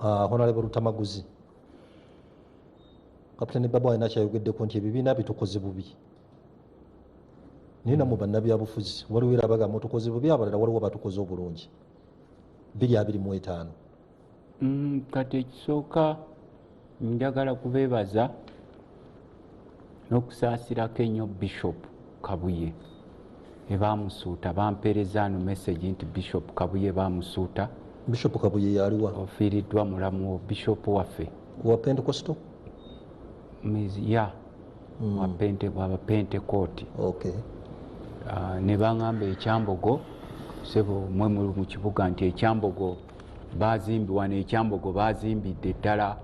Honorable Rutamaguzi. Kapiteni Babu alina kyayogeddeko nti ebibiina bitukoze bubi. Nina mu bannabyabufuzi waliwo era abagamba tukoze bubi, abalala waliwo batukoze obulungi. 225. Kati ekisooka njagala kubeebaza n'okusaasirako ennyo Bishop Kabuye ebaamusuuta, bampeereza ano message nti Bishop Kabuye baamusuuta. Bishop Kabuye yaliwa? Ofiiriddwa mulamu Bishop waffe wa Pentecostal? Ya wa Pentecost. Okay. Ne baŋŋamba ekyambogo sebo mwe mu kibuga nti ekyambogo baazimbiwa n'ekyambogo baazimbidde ddala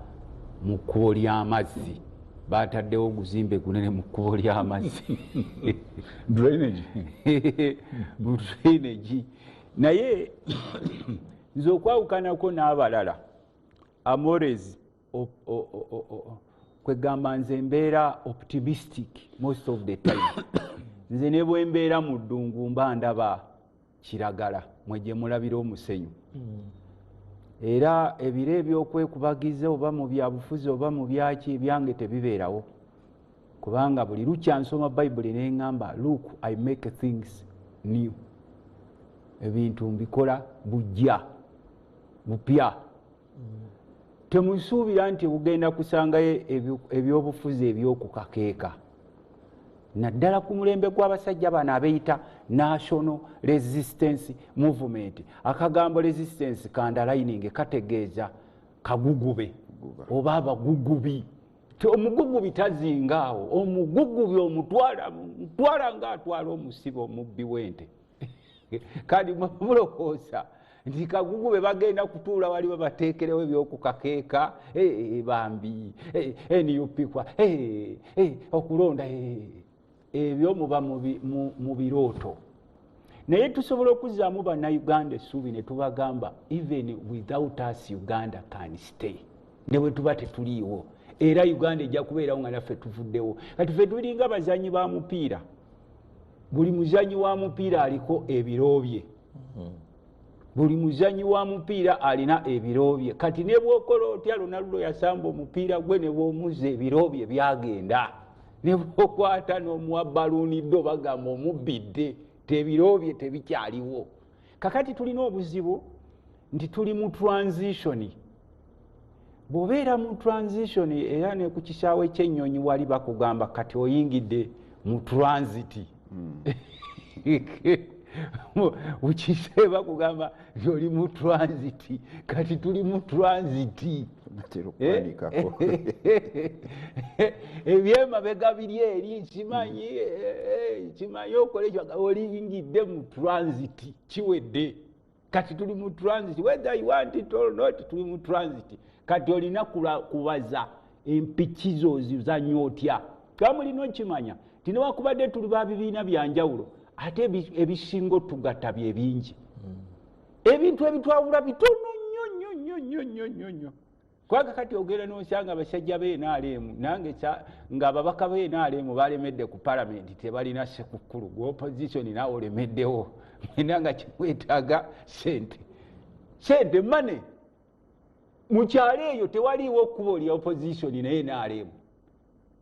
mu kkubo ly'amazzi, baataddewo oguzimbe gunene mu kkubo ly'amazzi drainage mu drainage. Naye nze okwawukanako n'abalala amores kwegamba nze mbeera optimistic most of the time. Nze ne bwe mbeera mu ddungu mba ndaba kiragala mwe gye mulabira omusenyu. Era ebiro ebyokwekubagiza oba mu byabufuzi oba mu byaki ebyange tebibeerawo, kubanga buli lukya nsoma Bayibuli ne ŋŋamba look I make things new. Ebintu mbikola bupya. Temusuubira nti bugenda kusangayo ebyobufuzi ebyokukakeeka. Naddala ku mulembe gw'abasajja bano abeeyita National Resistance Movement. Akagambo resistance kandalining kategeeza kagugube oba abagugubi. Omugugubi tazingaawo, omugugubi omutwala ng'atwala omusibe omubbi w'ente. Kadi mulokoosa nti kagugube bagenda kutuula wali babateekerewo ebyokukakeeka bambi NUP okulonda ebyo muba mu birooto. Naye tusobola okuzzaamu bannayuganda essuubi ne tubagamba even without us Uganda can stay. Ne bwe tuba tetuliiwo era Uganda ejja kubeerawo nga naffe tuvuddewo. Kati ffe tulinga abazannyi ba mupiira, buli muzannyi wa mupiira aliko ebiro bye. Buli muzannyi wa mupiira alina ebiro bye. Kati ne bw'okola otya Ronaldo yasamba omupiira gwe ne bw'omuzza ebiro bye byagenda. Ne bw'okwata n'omuwa baluuni ddo bagamba omubbidde, ebiro bye tebikyaliwo. Kakati tulina obuzibu nti tuli mu transition. Bw'obeera mu transition era ne ku kisaawe ky'ennyonyi wali bakugamba kati oyingidde mu transit. Ukiseeba kugamba oli mu transit, kati tuli mu transit. Ebyemabega biri eri kimanyi okola ekyo oliyingidde mu transit kiwedde. Kati tuli mu transit, whether you want it or not, tuli mu transit. Kati olina kubaza empikizo zizannya otya. Kuba mulina okimanya ti newakubadde tuli ba bibiina bya njawulo ate ebisinga otugatta bye bingi. Ebintu ebitwawula bitono nnyo. Kwaga kati ogenda n'osanga abasajja b'NRM nange ng'ababaka b'NRM balemedde ku palamenti tebalina sekukkulu, gwe opposition naawe olemeddewo. Mwena nga kikwetaaga sente money. Mu kyalo eyo tewaliiwo kkubo lya opposition ne NRM.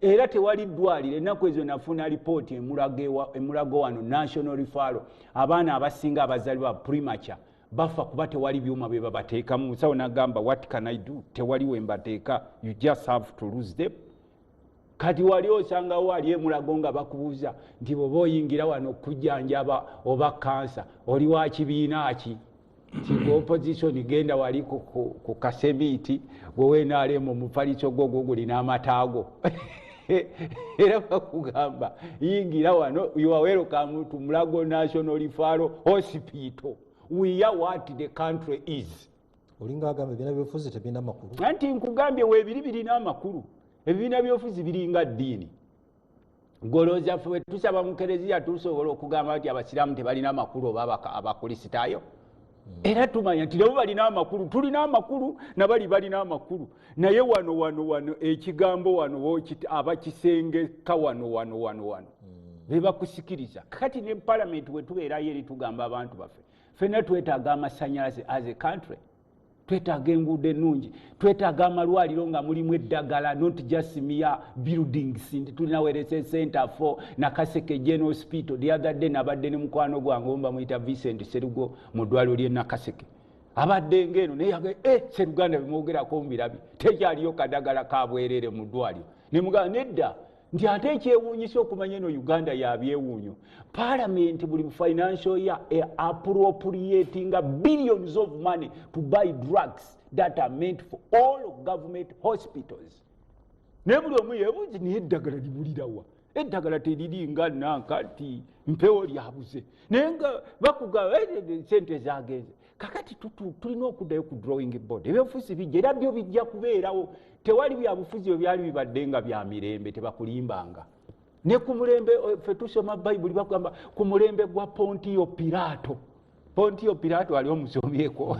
Era tewali ddwaliro. Ennaku ezo nafuna lipooti emulago wano National Referral. Abaana abasinga abazaalibwa premature bafa kuba tewali byuma bye babateekamu. Musawo n'agamba what can I do? Tewali we mbateeka, you just have to lose them. Kati wali osangawo wali emulago nga bakubuuza nti bw'oba oyingira wano okujjanjaba oba kansa oli wa kibiina ki? Nti opposition genda wali ku kasemiiti wowe NRM omufaliso gwo gulina amataago. Era bakugamba yingira wano, you are welcome to Mulago National Referral Hospital. We are what the country is. Olinga agamba ebibiina by'obufuzi tebirina makulu. Anti nkugambye weebiri birina amakulu. Ebibiina by'obufuzi biringa ddiini. Golooza ffe tusaba mu Kereziya tusobola okugamba nti abasiraamu tebalina makulu oba abakulisitaayo. Era tumanya nti nabo balina amakulu, tulina amakulu nabali balina amakulu. Naye wano ekigambo wano abakisengeka wano bebakusikiriza. Kati ne parliament we tubeerayo eri tugamba abantu baffe ffenna twetaaga amasannyalaze as a country. twetaaga enguudo ennungi, twetaaga amalwaliro nga mulimu eddagala, not just mere buildings. Nti tulina werese center for Nakaseke General Hospital. The other day nabadde ne mukwano gwange omba muyita Vincent Serugo mu ddwaliro ly'e Nakaseke. Abadde ng'eno naye yagamba Seruganda bimwogerako mbirabi, tekyaliyo kadagala ka bwerere mu ddwaliro. Ne mugamba nedda nti ate ekyewuunyisa okumanya eno Uganda ya byewuunyo. Parliament buli financial year appropriating billions of money to buy drugs that are meant for all of government hospitals. Ne buli omu yeebuuza naye eddagala libulirawa? Eddagala teriri nga nanka nti mpewo lyabuze. Naye nga bakugamba sente zagenze. Kakati tulina okuddayo ku drawing board. Ebyobufuzi bijja era byo bijja kubeerawo. Tewali byabufuzi byali bibadde nga bya mirembe tebakulimbanga. Ne ku mulembe ffe tusoma Bayibuli bagamba ku mulembe gwa Pontio Pilato. Pontio Pilato ali omusomyeko.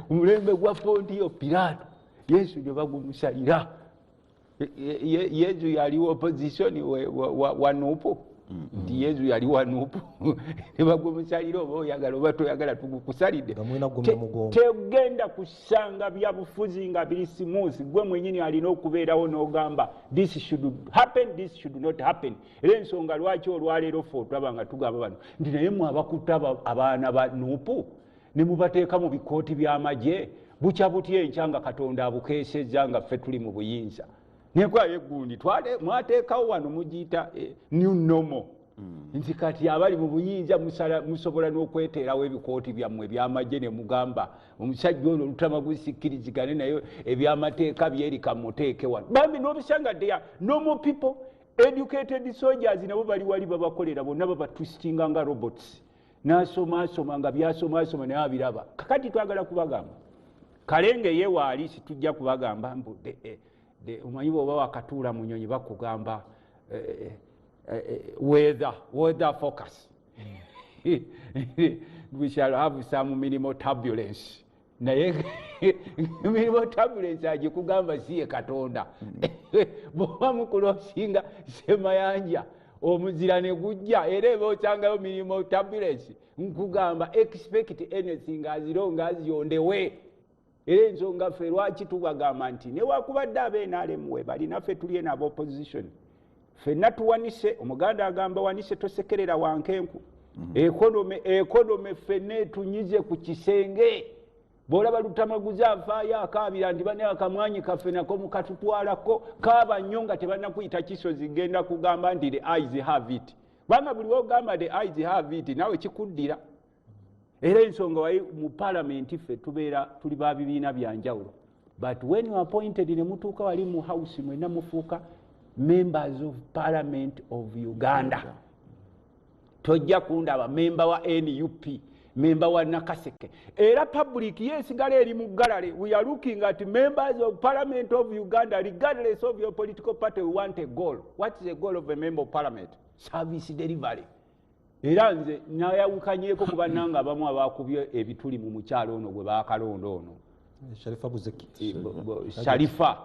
Umulembe gwa Pontio Pilato Yesu gye bagumusalira. Yesu yali opposition wa Nuupu. Nti Yesu yali wa Nuupu. Ne bagumusalira oba oyagala oba toyagala tugukusalidde. Tegenda kusanga byabufuzi nga biri smooth. Gwe mwenyini alina okubeerawo n'ogamba this should happen, this should not happen. Era ensonga lwaki olwaleero ffe otulaba nga tugamba bano nti naye mwe abakutta abaana ba Nuupu ne mubateeka mu bikooti by'amagye bukya butya enkya nga Katonda abukeesezza nga ffe tuli mu buyinza. Nekwayo eggundi mwateekawo wano mugiyita new normal. Nti kati abali mu buyinza musobola n'okweteerawo ebikooti byammwe eby'amagye ne mugamba omusajja ono olutama gusikkirizigane naye ebyamateeka byerika muteeke wano. Bambi n'obisanga deya normal people, educated soldiers nabo bali wali babakolera bonna babatwistinga nga robots. N'asoma nga byasoma naye abiraba. Kakati twagala kubagamba kalenge ye waali situjja kubagamba mbudde omanyi bw'oba wakatuula mu nnyonyi bakugamba weather focus. We shall have some minimal turbulence. Naye minimal turbulence agikugamba siye Katonda. Bw'oba mukulosinga semayanja omuzira ne gujja era eba osangayo minimal turbulence nkugamba expect anything as long as you're on the way. Era ensonga ffe lwaki tubagamba nti newakubadde ab'NRM balina ffe tuli nabo opposition. Ffenna tuwanise, Omuganda agamba wanise tosekerera wankenku. Ekonome ffenna etunyize ku kisenge. Bw'olaba Lutamaguzi afaayo akaabira nti bane akamwanyi kaffe nako mukatutwalako kaaba nnyo nga tebannakuyita kisozi genda kugamba nti the eyes have it. Banga buli wogamba the eyes have it nawe kikuddira. Era ensonga wayi mu parliament ffe tubeera tuli ba bibiina bya njawulo. But when you are appointed ne mutuuka wali mu house mwenna mufuuka members of parliament of Uganda. Tojja kundaba member wa NUP, member wa Nakaseke. Era public yesigala eri mu gallery. We are looking at members of parliament of Uganda regardless of your political party. We want a goal. What is the goal of a member of parliament? Service delivery. Era nze nayawukanyeeko ku bannanga abamu abakubye ebituli mu mukyalo ono gwe baakalondo ono Sharifa Buzeki Sharifa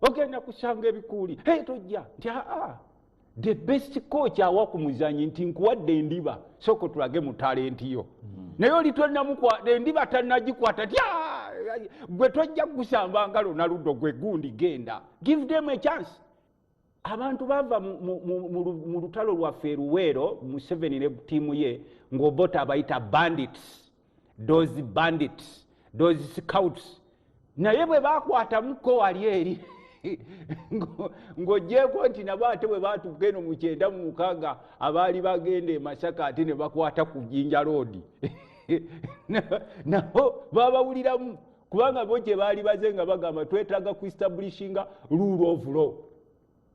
ogenda kusanga ebikuuli tojja nti the best coach awa ku muzanyi nti nkuwadde endiba soko tulage mu talenti yo naye oli twennamukwata endiba tannagikwata gwe tojja kusamba ngalo na luddo gwe gundi genda give them a chance. Abantu bava mu lutalo lwaffe Luweero Museveni ne ttiimu ye ng'obota abayita bandits, those scouts. Naye bwe baakwatamuko wali eri ng'ogyeko nti nabo ate bwe baatuuka eno mu 96 abaali bagenda e Masaka ate ne bakwata ku Jinja Road. Nabo babawuliramu kubanga bo gye baali baze nga bagamba twetaaga ku establishinga rule of law.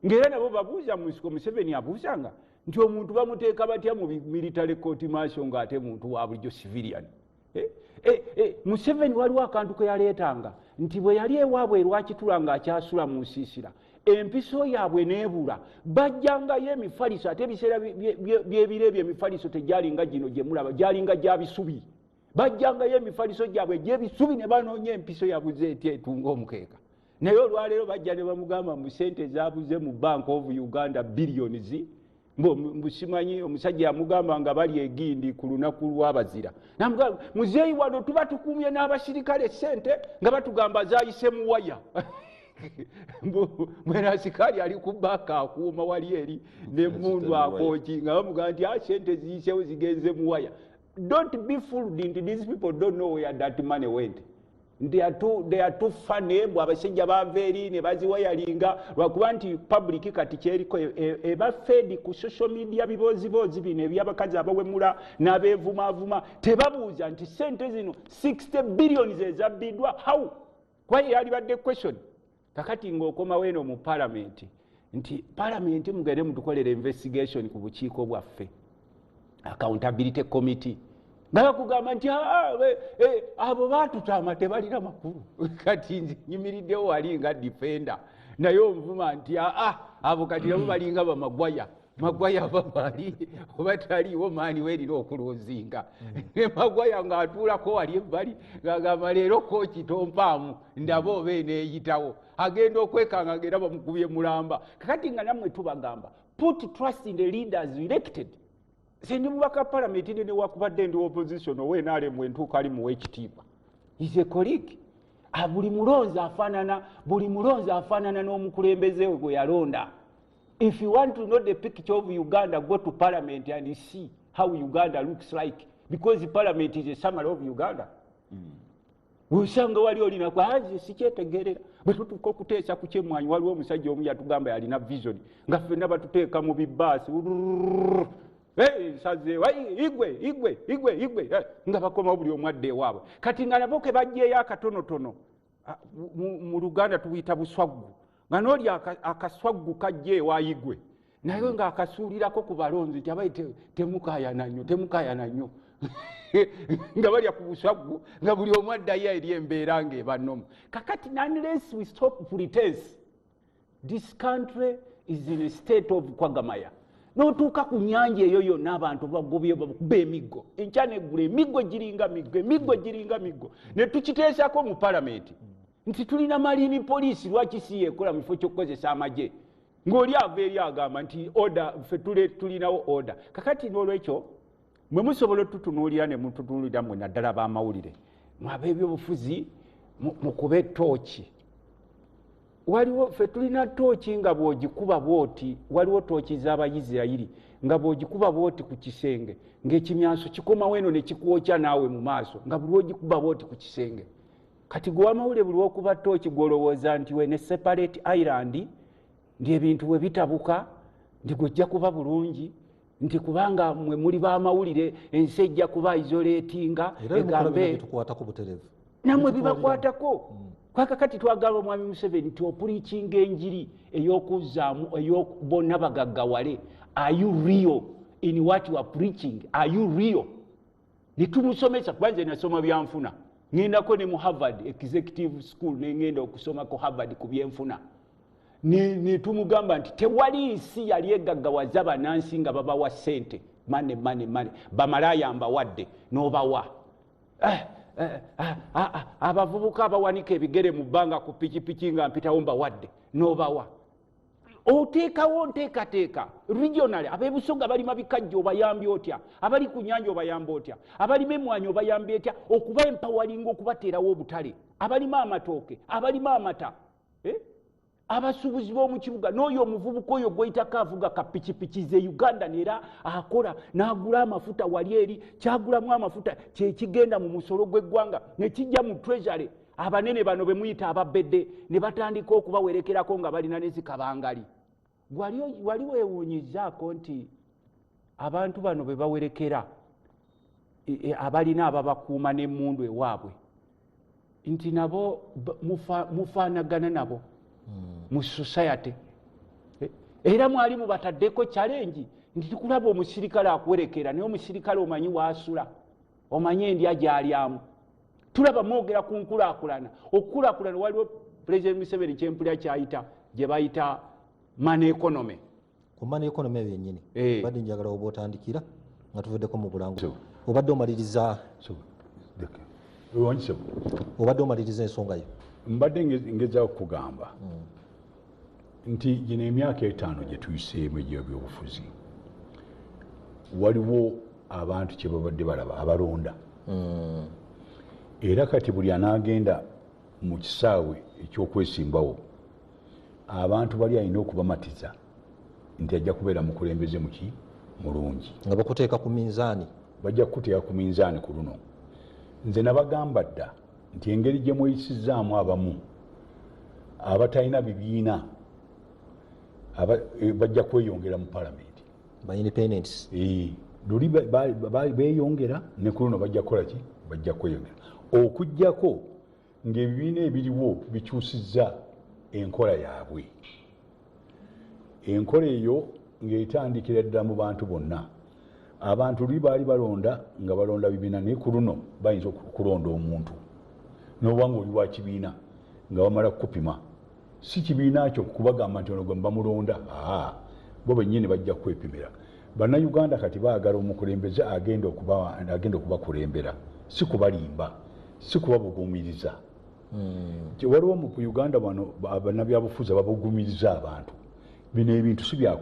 Ngera nabo babuuza musiko Museveni abuuzanga nti omuntu bamuteeka batya mu military court martial ng'ate muntu wa bulijjo civilian. Museveni waliwo akantu ke yaleetanga nti bwe yali ewaabwe lwakitula ng'akyasula mu nsiisira empiso yaabwe neebula bajjangayo emifaliso ate ebiseera by'ebiro ebyo emifaliso tegyalinga gino gye mulaba gyalinga gya bisubi. Bajjangayo emifaliso gyabwe gy'ebisubi ne banoonya empiso yabuze etya etunga omukeeka. Naye olwaleero bajja ne bamugamba mu sente zaabuze mu Bank of Uganda billions mbusimanyi omusajja yamugamba nga bali egindi ku lunaku lw'abazira namugamba muzeeyi wano tuba tukumye n'abasirikale sente nga batugamba zayise mu waya mwena asikali ali ku baka akuuma wali eri nemundu akoki nga bamugamba nti sente ziyisewo zigenze mu waya. Don't be fooled into these people don't know where that money went. They are too funny. Bwabasajja bava eri ne baziwayalinga lwakuba nti public kati kyeriko eba fed ku social media bibozibozi bino ebyabakazi abawemula n'abeevumaavuma tebabuuza nti sente zino 60 billion ezabbiddwa how kwaye yalibadde question kakati ng'okomawo eno mu parliament nti parliament mugende mutukolera investigation ku bukiiko bwaffe accountability committee bakugamba nti abo batutama tebalina makulu kati nze nyimiriddewo wali nga defender naye onvuma nti abo kati nabo balinga bamagwaya babali oba taliiwo maani weerina okuloozinga magwaya ng'atuulako wali ebbali ng'agamba leero kooki tompaamu ndaba oba eneeyitawo agenda okwekanga agenda bamukubye mulamba kakati nga nammwe tubagamba put trust in the leaders elected. Sendi mubaka parliament ne wakubadde ndi opposition owe NRM entuuka ali muwe ekitiibwa is a colleague. Buli mulonzi afaanana n'omukulembeze we gwe yalonda. If you want to know the picture of Uganda, go to parliament and see how Uganda looks like because the parliament is a summary of Uganda. Usanga wali olina kwazi sikyetegerera bwe tutuko kuteesa ku kyemwanyi waliwo omusajja omu yatugamba yalina vision nga ffenna batuteeka mu bibaasi saze igwe nga bakoma buli omwadde ewaabwe kati nga nabo ke bajjeeyo akatonotono mu Luganda tuyita buswaggu nga n'oli akaswaggu kajje ewa igwe naye nga akasuulirako ku balonzi nti abayi temukaayana nnyo nga balya ku buswaggu nga buli omwaddayo eri embeera ng'ebanomu kakati unless we stop pretense this country is in a state of kwagamaya. N'otuuka ku nnyanja eyo yonna abantu bagobye bakuba emiggo enkya neggula emiggo giringa miggo ne tukiteesako mu palamenti nti tulina malini poliisi lwaki si yeekola mu kifo ky'okukozesa amagye ng'oli ava eri agamba nti order ffe tulinawo order kakati n'olwekyo mwe musobola otutunuulira ne mututunuulira mwe naddala b'amawulire mwe ab'ebyobufuzi mukube ettooki. Waliwo ffe tulina ttooki nga bw'ogikuba bw'oti waliwo ttooki z'Abayisirayiri nga bw'ogikuba bw'oti ku kisenge ng'ekimyanso kikomawo eno ne kikwokya naawe mu maaso nga buli ogikuba bw'oti ku kisenge kati gwe wamawulire buli wokuba ttooki gw'olowooza nti we ne separate island ndi ebintu we bitabuka ndi gwojja kuba bulungi nti kubanga mwe muli b'amawulire ensi ejja kuba isolatinga egambe namwe bibakwatako. Kakati twagala omwami Museveni nti opuliikinga enjiri ey'okuzzaamu bonna bagaggawale. Are you real in what you are preaching? Are you real? Ne tumusomesa kuba nze nasoma byanfuna ŋŋendako ne mu Harvard Executive School ne ŋŋenda okusomako Harvard ku byenfuna ne tumugamba nti tewali nsi yali egaggawaza bannansi nga babawa ssente mane bamalaaya mbawadde n'obawa abavubuka abawanika ebigere mu bbanga ku pikipiki nga mpitawo mbawadde n'obawa oteekawo nteekateeka regional ab'ebusoga balima bikajjo obayambye otya abali ku nnyanja obayamba otya abalima emmwanyi obayambye etya okuba empawalinga okubateerawo obutale abalima amatooke abalima amata abasuubuzi b'omu kibuga n'oyo omuvubuka oyo gw'oyitako avuga ka pikipiki ze Uganda neera akola n'agula amafuta wali eri kyagulamu amafuta kyekigenda mu musolo gw'eggwanga ne kijja mu treasury abanene bano be muyita ababedde ne batandika okubawerekerako nga balina n'ezikabangali. Wali weewuunyizaako nti abantu bano be bawerekera abalina ababakuuma n'emmundu ewaabwe nti nabo mufaanagana nabo mu society era mwali mubataddeko challenge nti tukulaba omusirikale akuwerekera naye omusirikale omanyi waasula omanyi endya gy'alyamu tulaba mwogera ku nkulaakulana okukulaakulana waliwo President Museveni kyempulira kyayita gye bayita money economy ku money economy yennyini badde njagala oba otandikira nga tuvuddeko mu bulango obadde omaliriza obadde omaliriza ensonga yo mbadde ngezaawo kugamba nti gino emyaka 5 gye tuyiseemu egy'ebyobufuzi waliwo abantu kye babadde balaba abalonda era kati buli anaagenda mu kisaawe ekyokwesimbawo abantu bali alina okubamatiza nti ajja kubeera mukulembeze muki mulungi nga bakuteeka ku minzaani bajja kukuteeka ku minzaani ku luno nze nabagamba dda nti engeri gye mweyisizaamu abamu abatalina bibiina bajja kweyongera mu palamenti ba independents luli beeyongera ne ku luno bajja kukola ki bajja kweyongera okuggyako ng'ebibiina ebiriwo bikyusizza enkola yaabwe enkola eyo ng'etandikira ddala mu bantu bonna abantu luli baali balonda nga balonda bibiina naye ku luno bayinza okulonda omuntu n'oba nga oli wa kibiina nga bamala kukupima si kibiina kyo kubagamba nti ono gwe bamulonda bo bennyini bajja kwepimira bannayuganda kati baagala omukulembeze agenda okubakulembera si kubalimba si kubabugumiriza waliwo mu Uganda bano bannabyabufuzi ababugumiriza abantu bino ebintu si bya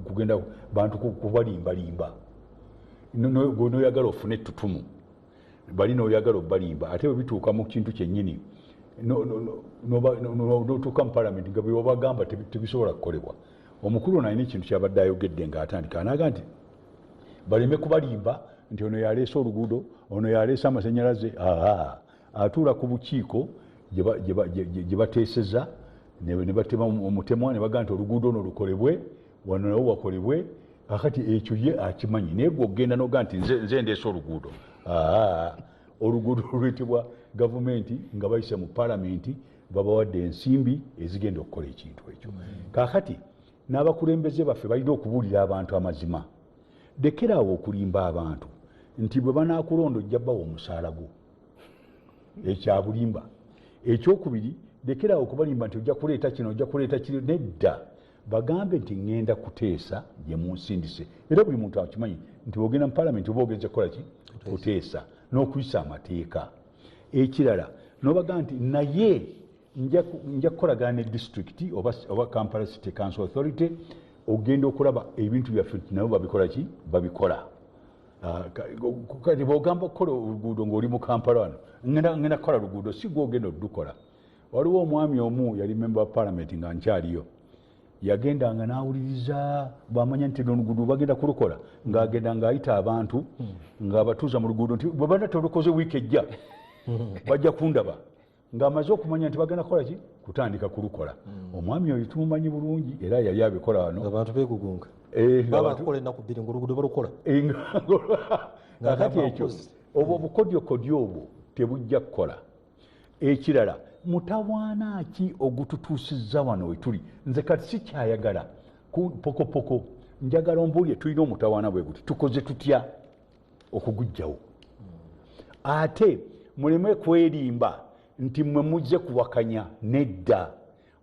kugenda bantu kubalimbalimba noyagala ofune ettutumu bali noyagala obalimba ate bwe bituuka mu kintu kyennyini notuuka mu palamenti nga bwebagamba tebisobola kukolebwa omukulu ono alina ekintu kyabadde ayogedde ng'atandika anaga nti baleme kubalimba nti ono yaleese oluguudo ono yaleese amasannyalaze atuula ku bukiiko gye bateeseza ne batema omutemwa ne bagamba nti oluguudo ono lukolebwe wano nawo wakolebwe akati ekyo ye akimanyi naye gwe ogenda noga nti nze ndeese oluguudo oluguudo oluyitibwa gavumenti nga bayise mu palamenti babawadde ensimbi ezigenda okukola ekintu ekyo kakati n'abakulembeze baffe balina okubuulira abantu amazima lekeraawo okulimba abantu nti bwe banaakulonda ojja bbawa omusaala gwo ekyabulimba ekyokubiri lekeraawo okubalimba nti ojja kuleeta kino ojja kuleeta kino nedda bagambe nti ŋŋenda kuteesa gye munsindise era buli muntu akimanyi nti ogenda mu palamenti oba ogenze kukola ki kuteesa n'okuyisa amateeka ekirala n'obaga nti naye nja kukolagana ne disitulikiti oba Kampala City Council Authority ogenda okulaba ebintu byaffe nabo babikola ki babikola kati bwogamba okukola oluguudo ng'oli mu Kampala wano ngenda kukola luguudo si gwe ogenda olukola waliwo omwami omu yali memba wa palamenti nga nkyaliyo yagendanga n'awuliriza bwamanya nti oluguudo bagenda kulukola ng'agenda ng'ayita abantu ng'abatuuza mu luguudo nti bwe bana tolukoze wiiki ejja bajja kundaba ng'amaze okumanya nti bagenda kukola ki kutandika kulukola omwami oyo tumumanyi bulungi era yali abikola wano abantu beegugunga baba kukola ennaku bbiri ng'oluguudo balukola kakati ekyo obwo obukodyokodyo obwo tebujja kukola ekirala mutawaana ki ogututuusizza wano we tuli nze kati sikyayagala pokopoko njagala ombuulire tulina omutawaana bwe guti tukoze tutya okuguggyawo ate muleme kwerimba nti mwe mujje kuwakanya nedda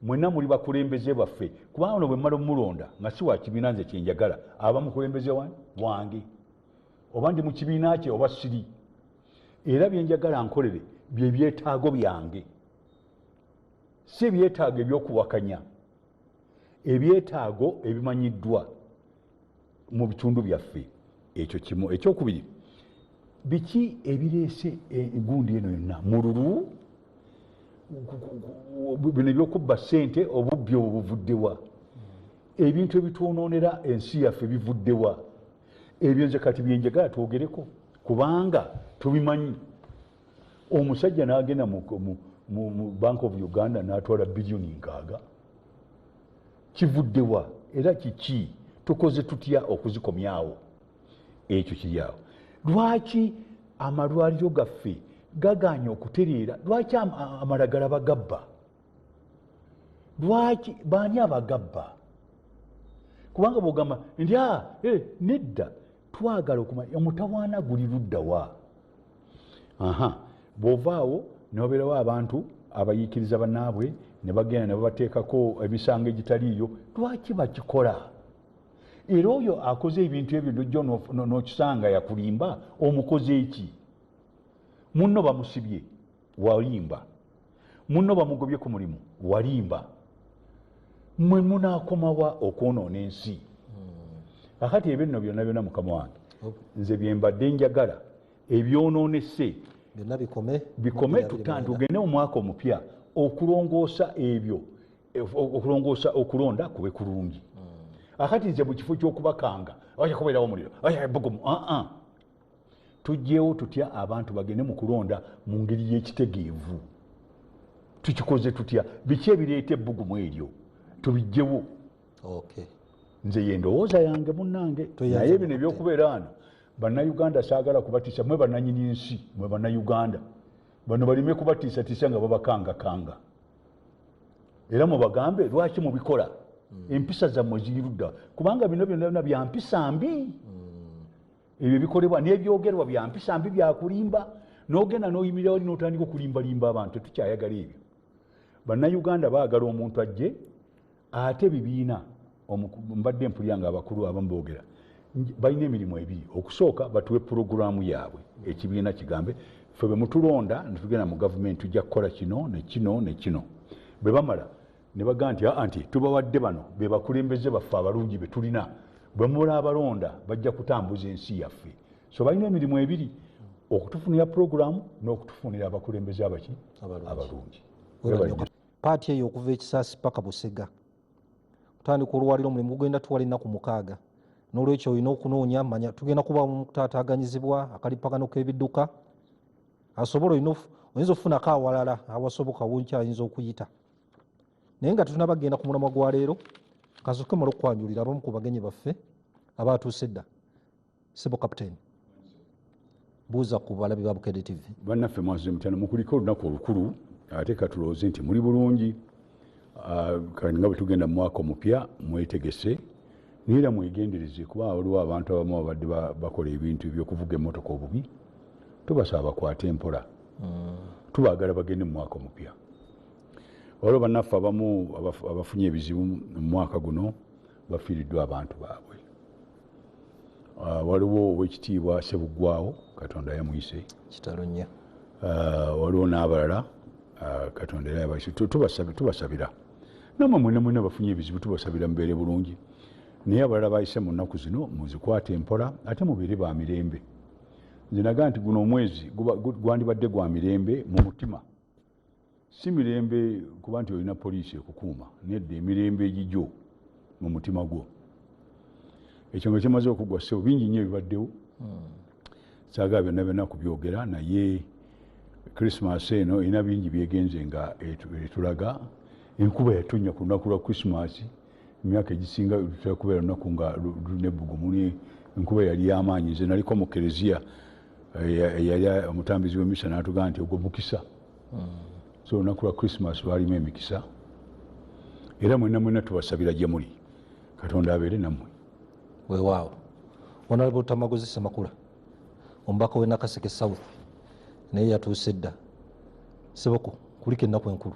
mwenna muli bakulembeze baffe kubanga ono bwe mmala omulonda nga si wa kibiina nze kyenjagala aba mukulembeze wange oba ndi mu kibiina kye oba siri era byenjagala nkolere bye byetaago byange si ebyetaago ebyokuwakanya ebyetaago ebimanyiddwa mu bitundu byaffe ekyo kimu ekyokubiri biki ebireese egundi eno yonna mululu bino ebyokubba ssente obubbi obwo buvuddewa ebintu ebitwonoonera ensi yaffe bivuddewa ebyo nze kati byenjagala twogereko kubanga tubimanyi omusajja n'agenda mu Bank of Uganda n'atwala biliyoni 6 kivuddewa era kiki tukoze tutya okuzikomyawo ekyo kiryawo lwaki amalwaliro gaffe gaganya okutereera lwaki amalagala bagabba lwaki baani abagabba kubanga bwogamba nti nedda twagala okumanya omutawaana guli luddawa bw'ovaawo nobeerawo abantu abayiikiriza bannaabwe ne bagenda ne babateekako emisango egitaliiyo lwaki bakikola era oyo akoze ebintu ebyo nojjo n'okisanga yakulimba omukoze eki munno bamusibye walimba munno bamugobye ku mulimu walimba mwe munaakomawa okwonoona ensi akati ebyo nno byonna byonna mukama wange nze bye mbadde njagala ebyonoonese bikome tugende mu mwaka omupya okulongoosa ebyo okulongoosa okulonda kube kulungi akati nze mu kifo ky'okubakanga kubeerawo omuliro bugumu tujjeewo tutya abantu bagende mu kulonda mu ngeri y'ekitegeevu tukikoze tutya biki ebireeta ebbugumu eryo tubijjewo nze yendowooza yange munnange naye bino ebyokubeera wano bannayuganda saagala kubatiisa mwe bannanyini nsi mwe bannayuganda bano balime kubatiisatiisa nga babakangakanga era mubagambe lwaki mubikola empisa zammwe zirudda kubanga bino byonna bya mpisa mbi ebyo bikolebwa n'ebyogerwa bya mpisa mbi byakulimba n'ogenda n'oyimirira wali n'otandika okulimbalimba abantu tetukyayagala ebyo bannayuganda baagala omuntu ajje ate bibiina mbadde mpulya abakulu abamu boogera balina emirimu ebiri okusooka batuwe puroguramu yaabwe ekibiina kigambe ffe bwe mutulonda netugenda mu gavumenti tujja kukola kino nekino nekino bwe bamala ne bagaa nti tubawadde bano be bakulembeze baffe abalungi be tulina bwe mula abalonda bajja kutambuza ensi yaffe so balina emirimu ebiri okutufunira puroguramu n'okutufunira abakulembeze abaki abalungi paati eyo okuva ekisaasi paka Busega kutandika olwaliro omulimu gugenda tuwala ennaku 6 n'olwekyo olina okunoonya manya tugenda kuba mu kutaataaganyizibwa akalipagano k'ebidduka asobola oyinza okufunako awalala awasoboka wonkyayinza okuyita naye nga tetunabagenda ku mulamwa gwa leero kasooke mala okwanjulira abamu ku bagenyi baffe abaatuuse dda Sebo Captain buuza ku balabi ba Bukedde TV bannaffe mwaze mutano mukuliko olunaku olukulu ate katulowooze nti muli bulungi nga bwe tugenda mu mwaka omupya mwetegese niera mwegendereze kuba waliwo abantu abamu abadde bakola ebintu ebyokuvuga emmotoka obubi tubasaba bakwate empola tubaagala bagende mu mwaka omupya waliwo bannaffe abamu abafunye ebizibu mu mwaka guno bafiiriddwa abantu baabwe waliwo owekitiibwa Ssebuggwawo Katonda yamuyise kitalo nnyo waliwo n'abalala Katonda era yabayise tubasabira namwe mwena bafunye ebizibu tubasabira mubeere bulungi naye abalala bayise mu nnaku zino muzikwate empola ate mubeere ba mirembe nze nagaa nti guno omwezi gwandibadde gwa mirembe mu mutima si mirembe kuba nti olina poliisi ekukuuma nedda emirembe egijjo mu mutima gwo ekyo nga kimaze okugwa ssebo bingi nnyo ebibaddewo saagala byonna byonna kubyogera naye Christmas eno erina bingi byegenze nga etulaga enkuba yatonnya ku lunaku lwa Christmas emyaka egisinga tutera kubeera lunaku nga lulina ebbugumu enkuba yali y'amaanyi nze naliko mu kereziya yali omutambizi w'emisa n'atugamba nti ogwo mukisa so olunaku lwa Christmas lwalimu emikisa era mwena tubasabira gye muli Katonda abeere nammwe weewaawo Honorable Tamagozi Semakula omubaka w'e Nakaseke South naye yatuuse dda Seboko kuliko ennaku enkulu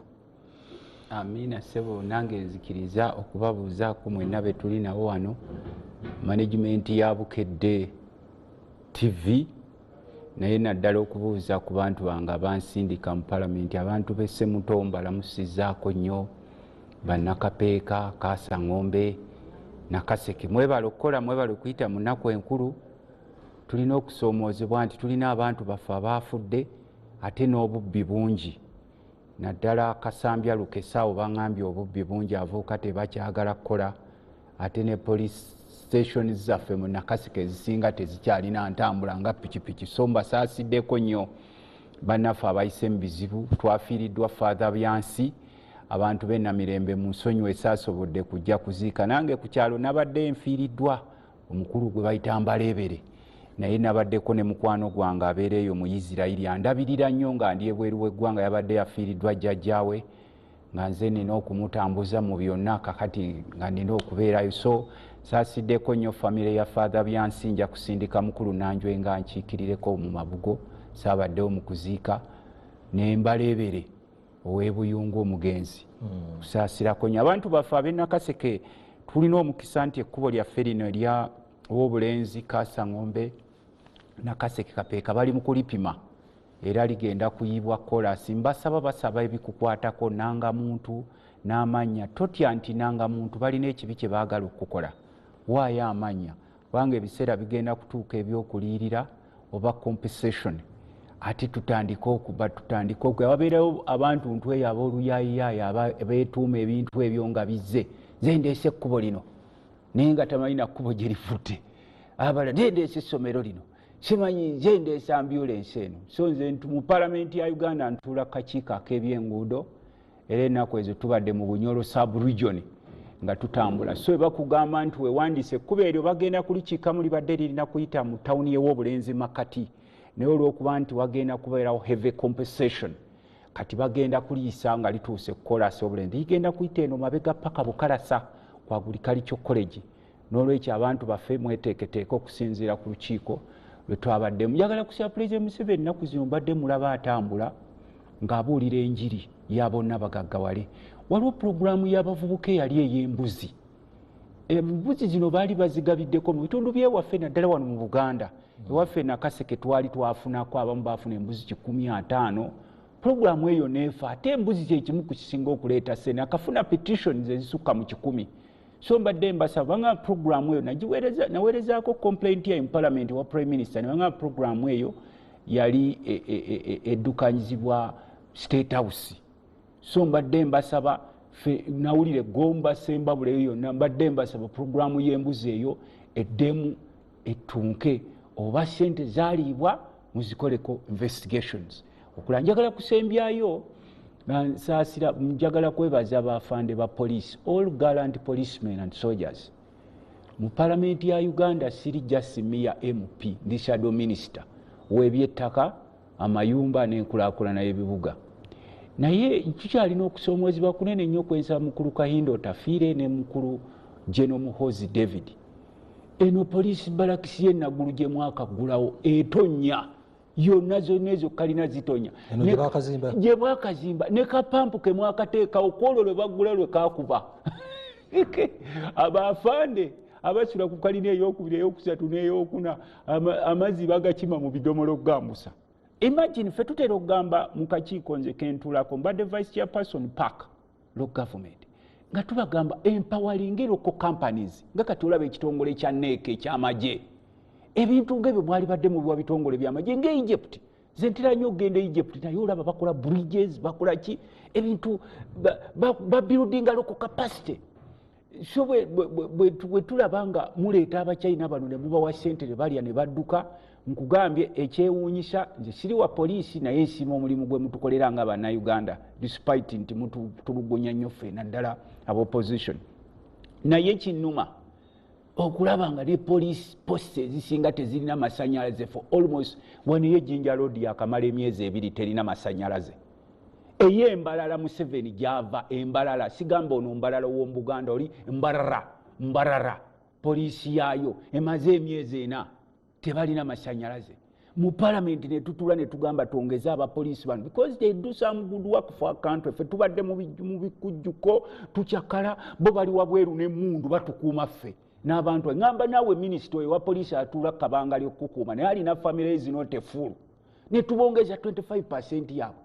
Amina Sebo nange nzikiriza okubabuuzaako mwenna be tuli nawo wano management ya Bukedde TV naye naddala okubuuza ku bantu bange abansindika mu palamenti abantu b'e Mutombo balamusizaako nnyo bannakapeeka Kaasangombe Nakaseke mwebale okukola mwebale okuyita mu nnaku enkulu tulina okusoomoozebwa nti tulina abantu baffe abaafudde ate n'obubbi bungi naddala Kasambya Lukesaawo baŋŋambye obubbi bungi avuuka tebakyagala kukola ate ne police station zaffe mu Nakaseke ezisinga tezikyalina ntambula nga pikipiki so mbasaasideko nnyo bannaffe abayise mu bizibu twafiiriddwa Father Byansi abantu b'e Namirembe mu nsonyi esaasobodde kujja kuziika nange ku kyalo nabadde nfiiriddwa omukulu gwe bayita Mbaleebere naye nabaddeko ne mukwano gwange abeereeyo mu Isirairi andabirira nnyo nga ndi ebweru w'eggwanga yabadde yafiiriddwa jjajjaawe nga nze nina okumutambuza mu byonna kakati nga nina okubeerayo so saasiddeko nnyo famire ya Father Byansi nja kusindika mukulu Nanjwe nga nkiikirireko mu mabugo saabaddewo mu kuziika ne Mbaleebere ow'ebuyungu omugenzi kusaasirako nnyo abantu baffe ab'e Nakaseke tulina omukisa nti ekkubo lyaffe lino erya ow'obulenzi Kaasangombe Nakaseke Kapeeka bali mu kulipima era ligenda kuyibwa kolasi basaba ebikukwatako Nangamuntu n'amannya totya nti Nangamuntu balina ekibi kye baagala okukola waayo amannya kubanga ebiseera bigenda kutuuka ebyokuliyirira oba compensation ate tutandika wabeerawo abantu ntweyo abooluyaayiyaaya beetuuma ebintu ebyo nga bizze nze ndeese ekkubo lino naye nga tamalina kkubo gye livudde abala ndendeese essomero lino simanyi nze ndeese ambulensi eno so nze mu palamenti ya Uganda ntuula kakiiko ak'ebyenguudo era ennaku ezo tubadde mu Bunyoro sub-region nga tutambula so bakugamba nti wewandiise ekkubo eryo bagenda kulikiikamu libadde lirina kuyita mu tawuni y'Obulenzi Makati naye olw'okuba nti wagenda kubeerawo heavy compensation kati bagenda kuliyisa nga lituuse kukolasi Obulenzi ligenda kuyita eno mabega paka Bukalasa kwa Agricultural College n'olwekyo abantu baffe mweteeketeeka okusinziira ku lukiiko lwe twabaddemu. Njagala kusaba Pulezidenti Museveni ennaku zino mbadde mulaba atambula ng'abuulira enjiri ya bonna bagaggawale. Waliwo pulogulaamu y'abavubuka eyali ey'embuzi. Embuzi zino baali bazigabiddeko mu bitundu byewaffe naddala wano mu Buganda. Ewaffe Nakaseke twali twafunako abamu baafuna embuzi 150. Pulogulaamu eyo neefa ate embuzi kyekimu ku kisinga okuleeta ssente akafuna petitions ezisukka mu 100. So mbadde mbasaba nga pulogulaamu eyo naweerezaako complaint ya Parliament wa Prime Minister nga pulogulaamu eyo yali eddukanyizibwa State House. So mbadde mbasaba nawulire Gomba Sembabule eyo yonna mbadde mbasaba pulogulaamu y'embuzi eyo eddemu ettunke oba ssente zaaliibwa muzikoleko investigations. Okulala njagala kusembyayo nsaasira njagala kwebaza abafande ba police all gallant policemen and soldiers. Mu Parliament ya Uganda siri just mere MP ndi shadow minister w'ebyettaka amayumba n'enkulaakulana y'ebibuga. Naye tukyalina okusoomozebwa kunene nnyo kwensaba mukulu Kahindo Tafiire ne mukulu General Muhoozi David. Eno poliisi balakisi y'enaggulu gye mwakaggulawo etonnya yonna zonna ezo kalina zitonya gye bwakazimba ne kapampu ke mwakateekawo kwolwo lwe baggula lwe kakuba abafande abasula ku kalina ey'okubiri ey'okusatu n'ey'okuna amazzi bagakima mu bidomolo gambusa. Imagine ffe tutera okugamba mu kakiiko nze kentuulako mbadde vice chairperson park local government nga tubagamba empowering local companies nga kati olaba ekitongole kya NEC eky'amagye ebintu ng'ebyo mwali badde mu bwa bitongole by'amagye ng'Egypt nze ntera nnyo okugenda Egypt naye olaba bakola bridges bakola ki ebintu babuildinga local capacity. So bwe tulaba nga muleeta abachina bano ne mubawa ssente ne balya ne badduka nkugambye ekyewuunyisa nze siri wa poliisi naye nsiima omulimu gwe mutukolera nga bannayuganda despite nti mutulugunya nnyo ffe naddala ab'opposition. Naye kinnuma okulaba nga ne poliisi posti ezisinga tezirina masanyalaze for almost waniyo Jinja Road yakamala emyezi 2 terina masanyalaze. Ey'embalala Museveni gyava embalala sigamba ono mbalala w'omubuganda oli mbarara poliisi yaayo emaze emyezi 4 tebalina masanyalaze. Mu Parliament ne tutula ne tugamba tuongeze abapoliisi bano because they do some good work for our country. Ffe tubadde mu bikujjuko tukyakala bo bali wabweru n'emmundu batukuuma ffe n'abantu. Ngamba naawe minisita wa poliisi atuula kabanga ly'okukuuma naye alina family zino tefulu ne tubongeza 25% yaabwe.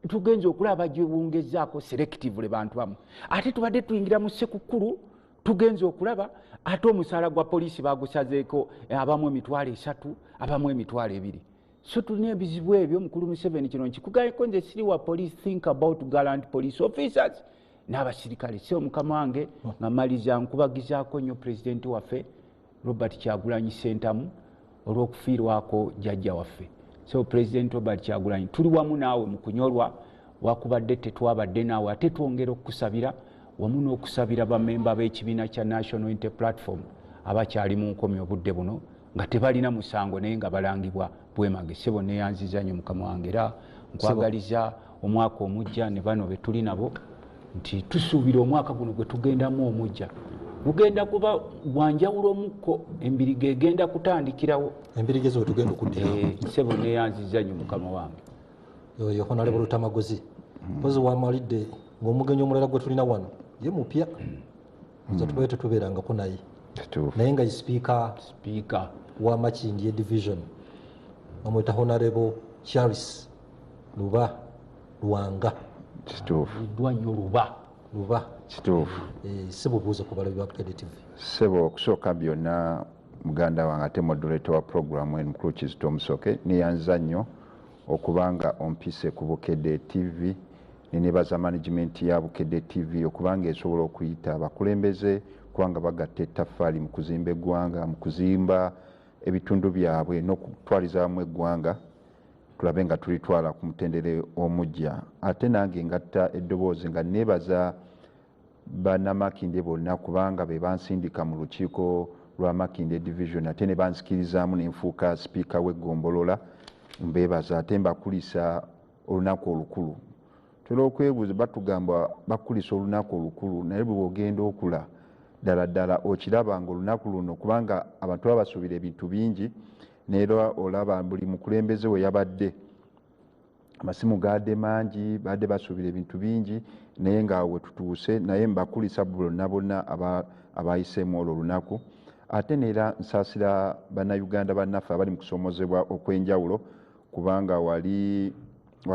Tugenze okulaba gyewongezaako selectively bantu bamu. Ate tubadde tuyingira mu Ssekukkulu tugenze okulaba ate omusaala gwa poliisi bagusazeeko abamu 3,000 abamu 2,000. So tulina ebizibu ebyo mukulu Museveni kino nkikugayeko nze siri wa police think about gallant police officers n'abasirikale. So mukama wange nga maliza nkubagizaako nnyo pulezidenti waffe Robert Kyagulanyi Ssentamu olw'okufiirwako jjajja waffe. So President Robert Kyagulanyi tuli wamu naawe mu kunyolwa wakubadde tetwabadde naawe ate twongera okusabira wamu n'okusabira bammemba b'ekibiina kya National Unity Platform abakyali mu nkomi obudde buno nga tebalina musango naye nga balangibwa bwemage. Sebo neyanziza nnyo mukama wange era nkwagaliza omwaka omujja ne bano be tuli nabo nti tusuubira omwaka guno gwe tugendamu omujja gugenda kuba gwanjawulo omukko embiriga egenda kutandikirawo embiriga ezo tugenda okuddira. Sebo neyanziza nnyo mukama wange oyo Honorable Lutamagozi mpozi wamalidde ng'omugenyi omulala gwe tulina wano ye mupya nze tubaye tetubeerangako naye nga ye speaker wa Makindye division bamweta Honorable Charles Lwanga nnyo luba kituufu. Sebo buuza ku balabi ba Kedi TV. Sebo okusooka byonna muganda wange ate moderator wa program eno mukulu Kizito Musoke neyanza nnyo okubanga ompise ku Bukedde TV nenebaza management ya Bukedde TV okubanga esobola okuyita abakulembeze kubanga bagatta ettaffaali mu kuzimba eggwanga mu kuzimba ebitundu byabwe n'okutwaliza wamu eggwanga tulabe nga tulitwala ku mutendere omujja. Ate nange ngatta eddoboozi nga nebaza bannamakinde bonna kubanga be bansindika mu lukiiko lwa Makinde division ate ne bansikirizaamu nenfuuka sipiika w'eggombolola mbebaza ate mbakulisa olunaku olukulu. Tera okwebuuza batugamba bakulisa olunaku olukulu naye bwe bwogenda okula ddala ddala okiraba nga olunaku luno kubanga abantu babasuubira ebintu bingi neera olaba buli mukulembeze we yabadde amasimu gadde mangi badde basuubira ebintu bingi naye nga we tutuuse naye mbakulisa bonna bonna abayiseemu olwo olunaku. Ate neera nsaasira bannayuganda bannaffe abali mu kusomozebwa okw'enjawulo kubanga wali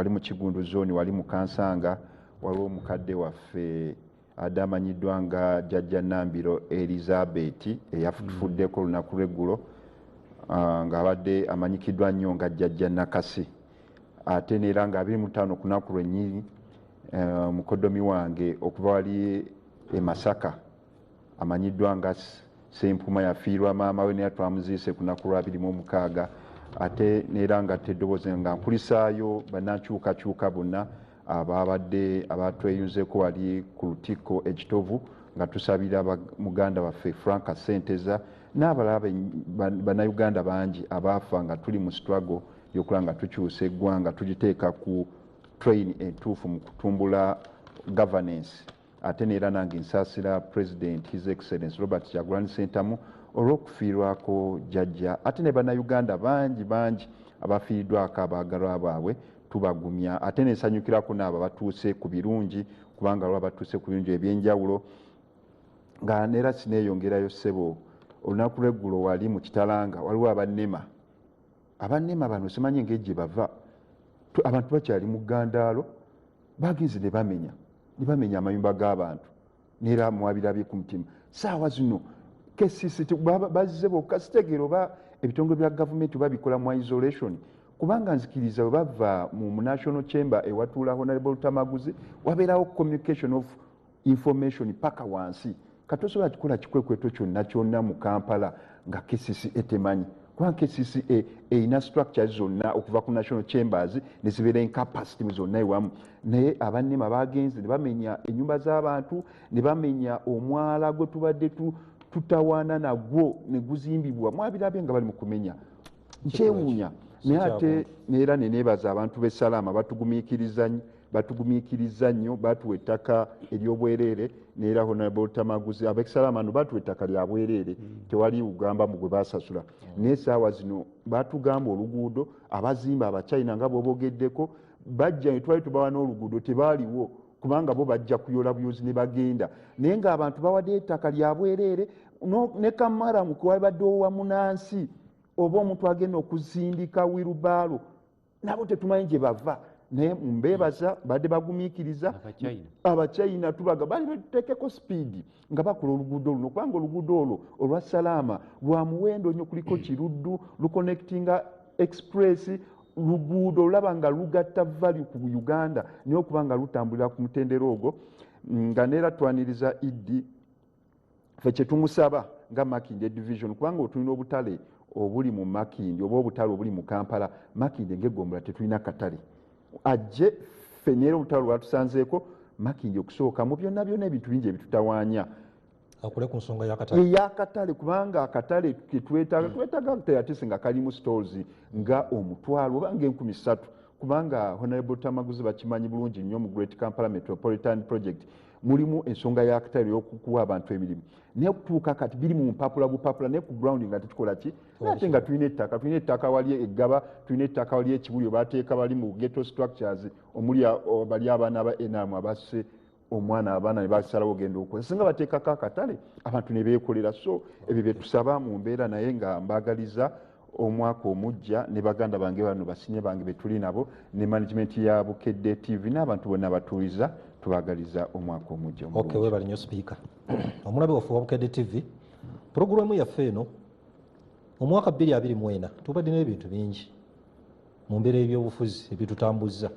mu Kigundu zooni wali mu Kansanga waliwo omukadde waffe adde amanyiddwa nga Jjajja Nambiro Elizabeth eyafutufuddeko olunaku lw'eggulo ng'abadde amanyikiddwa nnyo nga Jjajja Nakasi. Ate neera nga 25 ku lunaku lwennyini mukoddomi wange okuva wali e Masaka amanyiddwa nga Sempuma yafiirwa maama we naye twamuziise ku lunaku lwa 26. Ate neera nga teddoboozi nga nkulisaayo bannankyukakyuka bonna abatweyunzeko wali ku Lutikko ekitovu nga tusabira muganda waffe Frank Senteza n'abalala bannayuganda bangi abaafa nga tuli mu struggle y'okulaba nga tukyusa eggwanga tugiteeka ku train entuufu mu kutumbula governance. Ate neera nange nsaasira President His Excellency Robert Kyagulanyi Ssentamu olw'okufiirwako jjajja ate ne bannayuganda bangi abafiiriddwako abaagalwa baabwe tubagumya. Ate nensanyukirako n'abo batuuse ku birungi kubanga lwa batuuse ku birungi ebyenjawulo nga neera sineeyongerayo ssebo. Olunaku lw'eggulo wali mu Kitalanga waliwo abannema bano simanyi engeri gye bava abantu bakyali mu Gandaalo bagenze ne bamenya amayumba g'abantu neera mwabirabye ku mutima saawa zino KCC bazze bokka sitegeera oba ebitongole bya gavumenti babikola mu isolation kubanga nzikiriza bwe bava mu National Chamber ewatuula Honorable Tamaguzi wabeerawo communication of information paka wansi katosobola kikola kikwekweto kyonna mu Kampala nga KCC etemanyi kubanga KCC erina structures zonna okuva ku National Chambers ne zibeera incapacity zonna ewamu naye abannema bagenze ne bamenya ennyumba z'abantu ne bamenya omwala gwe tubadde tutawaana nagwo ne guzimbibwa mwabirabye nga bali mu kumenya nkyewuunya naye ate neera neneebaza abantu b'e Salama batugumiikiriza nnyo batuwa ettaka ery'obwereere neera Honorable Tamaguzi ab'e Salama no batuwa ettaka lya bwereere tewali ugamba mu gwe basasula naye essaawa zino batugamba oluguudo abazimba Abachina nga bw'obogeddeko bajja ne twali tubawa n'oluguudo tebaaliwo kubanga bo bajja kuyola buyozi ne bagenda naye ng'abantu bawadde ettaka lya bwereere ne Kamara mu kwabaddewo wamu nansi oba omuntu agenda okuzindika wirubaalo nabo tetumanyi gye bava naye mbeebaza badde bagumiikiriza Abachina tubaga bali betuteekeko sipiidi nga bakola oluguudo luno kubanga oluguudo olwo olwa Salama lwa muwendo nnyo kuliko Kiruddu luconnectinga express luguudo olaba nga lugatta value ku Uganda naye okuba nga lutambulira ku mutendero ogwo nga neera twaniriza Idi ffe kye tumusaba nga Makinde division kubanga otulina obutale obuli mu Makinde oba obutale obuli mu Kampala Makinde ng'eggombolola tetulina katale ajje ffe neera obutale lwatusanzeeko Makinde okusooka mu byonna ebintu bingi ebitutawaanya akule ku nsonga ey'akatale kubanga akatale twetaaga teyatise nga kalimu stores nga omutwalo oba nga 3,000 kubanga Honorable Tamaguzi bakimanyi bulungi nnyo mu Great Kampala Metropolitan Project mulimu ensonga y'akatale y'okukuwa abantu emirimu naye okutuuka kati biri mu bupapula naye ku ground nga tekikola ki ate nga tulina ettaka wali eggaba tulina ettaka wali ekibuli bateeka bali mu ghetto structures omuli bali abaana ba NRM abasse omwana abaana ne basalawo ogenda okukola singa bateekako akatale abantu ne beekolera so ebyo bye tusaba mu mbeera naye nga mbaagaliza omwaka omujja ne baganda bange bano basinye bange betuli nabo ne management ya Bukedde TV n'abantu bonna batuuliza tubaagaliza omwaka omujja webali nnyo sipiika omulabe waffe wa Bukedde TV puroguramu yaffe eno omwaka 2024 tubadde n'ebintu bingi mu mbeera y'ebyobufuzi ebitutambuza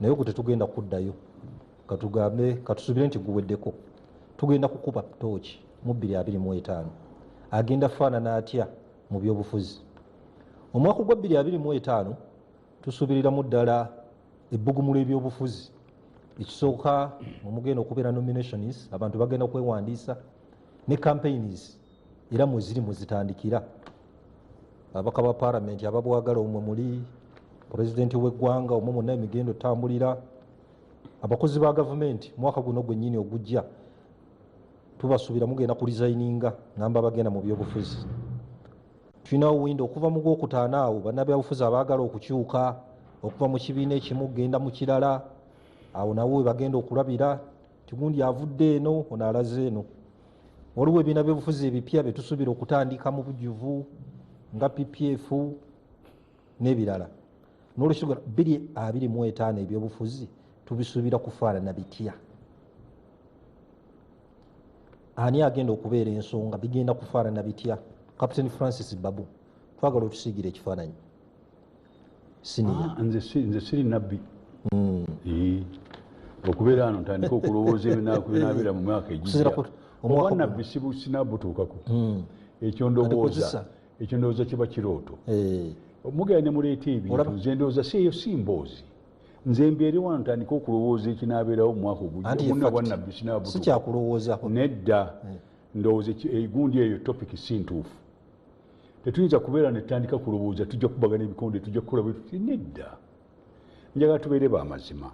naye ogwo tetugenda kuddayo katugambe katusubire nti guweddeko tugenda kukuba tooki mu 2025 agenda faanana atya mu byobufuzi. Omwaka gwa 2025 tusuubiriramu ddala ebbugumu ly'ebyobufuzi. Ekisooka mugenda okubeera nominations, abantu bagenda kwewandiisa ne campaigns era mweziri mwezitandikira. Ababaka ba paalamenti ababwagala omwe muli, pulezidenti w'eggwanga omwe mwonna emigendo tambulira, abakozi ba gavumenti mwaka guno gwennyini ogujja tubasuubira mugenda ku resigninga ngamba bagenda mu byobufuzi. Tulinawo windo okuva mu gwokutaano awo bannabyabufuzi abaagala okukyuka okuva mu kibiina ekimu genda mu kirala, awo nawo bagenda okulabira tigundi avudde eno ono alaze eno. Waliwo ebibiina by'obufuzi ebipya bye tusuubira okutandika mu bujjuvu nga PPF n'ebirala. N'olwekyo 2025 ebyobufuzi tubisuubira kufaanana bitya? Ani agenda okubeera ensonga bigenda kufaanana bitya? Captain Francis Babu, twagala otusiigire ekifaananyi. Nze siri nabbi. Okubeera wano ntandika okulowooza ebinaabeera mu myaka egijja. Obwannabbi sinabutuukako. Ekyo ndowooza kiba kirooto. Mugenda ne muleeta ebintu nze ndowooza si mboozi. Nze mbeere wano ntandika okulowooza ekinaabeerawo mu mwaka ogujja. Obwannabbi sinabutuukako. Si kyakulowoozaako. Nedda ndowooza egundi eyo topic si ntuufu. Tetuyinza kubeera ne tutandika kulowooza tujja kubagana ebikonde tujja kukola bwe nedda. Njagala tubeere b'amazima.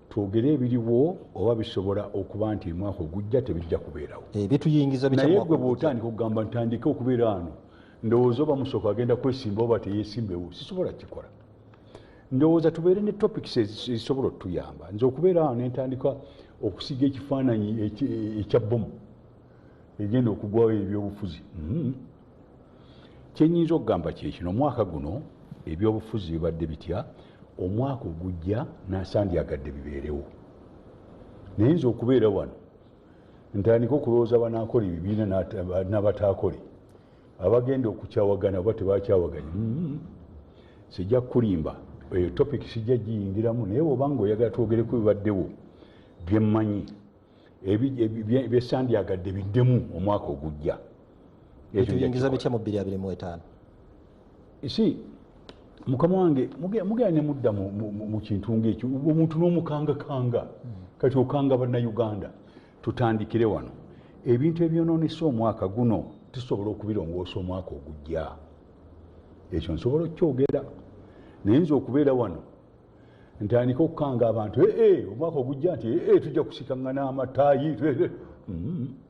Twogere ebiriwo oba bisobola okuba nti mwaka ogujja tebijja kubeerawo. Bituyingiza bitya naye gwe bw'otandika okugamba ntandike okubeera wano ndowooza oba musooka agenda kwesimba oba teyeesimbewo sisobola kikola. Ndowooza tubeere ne topics ezisobola otuyamba. Nze okubeera wano ne ntandika okusiga ekifaananyi ekya bbomu egenda okugwawo ebyobufuzi. Kyenyinza okugamba kyekino omwaka guno ebyobufuzi bibadde bitya, omwaka ogujja nasandyagadde bibeerewo. Naye nze okubeera wano ntandika okulowooza banaakola ebibiina n'abataakole abagenda okukyawagana oba tebakyawaganya. Sijja kulimba eyo topic sijja giyingiramu, naye obanga oyagala twogereko bibaddewo byemmanyi byesandyagadde biddemu omwaka ogujja. Bituyingiza bitya mu 2025? Si mukama wange mugenda ne mudda mu kintu ng'ekyo omuntu n'omukangakanga kati okanga bannayuganda. Tutandikire wano ebintu ebyonoonesa omwaka guno tusobola okubirongoosa omwaka ogujja. Ekyo nsobola okyogera. Naye nze okubeera wano ntandika okukanga abantu omwaka ogujja nti tujja kusikangana amataayi.